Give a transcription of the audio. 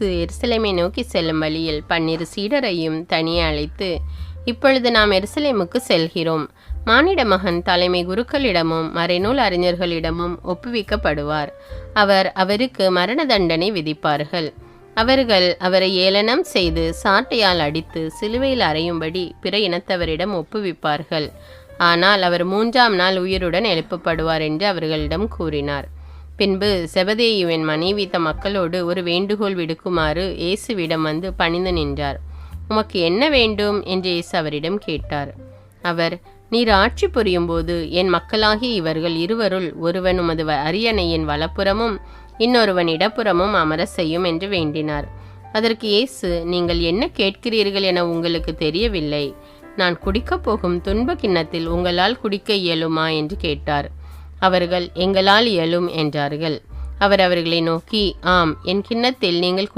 எருசலேமை நோக்கி செல்லும் வழியில் 12 சீடரையும் தனியே அழைத்து, இப்பொழுது நாம் எருசலேமுக்கு செல்கிறோம். மானிட மகன் தலைமை குருக்களிடமும் மறைநூல் அறிஞர்களிடமும் ஒப்புவிக்கப்படுவார். அவருக்கு மரண தண்டனை விதிப்பார்கள். அவர்கள் அவரை ஏளனம் செய்து சாட்டையால் அடித்து சிலுவையில் அறையும்படி பிற இனத்தவரிடம் ஒப்புவிப்பார்கள். ஆனால் அவர் 3ஆம் நாள் உயிருடன் எழுப்பப்படுவார் என்று அவர்களிடம் கூறினார். பின்பு செபதேயுவின் மனைவி தம் மக்களோடு ஒரு வேண்டுகோள் விடுக்குமாறு இயேசுவிடம் வந்து பணிந்து நின்றார். உமக்கு என்ன வேண்டும் என்று இயேசு அவரிடம் கேட்டார். அவர், நீர் ஆட்சி புரியும் போது என் மக்களாகிய இவர்கள் இருவருள் ஒருவன் உமது அரியணையின் வலப்புறமும் இன்னொருவன் இடப்புறமும் அமர செய்யும் என்று வேண்டினார். அதற்கு இயேசு, நீங்கள் என்ன கேட்கிறீர்கள் என உங்களுக்கு தெரியவில்லை. நான் குடிக்கப் போகும் துன்ப கிண்ணத்தில் உங்களால் குடிக்க இயலுமா என்று கேட்டார். அவர்கள், எங்களால் இயலும் என்றார்கள். அவர் அவர்களை நோக்கி, ஆம், என் கிண்ணத்தில் நீங்கள்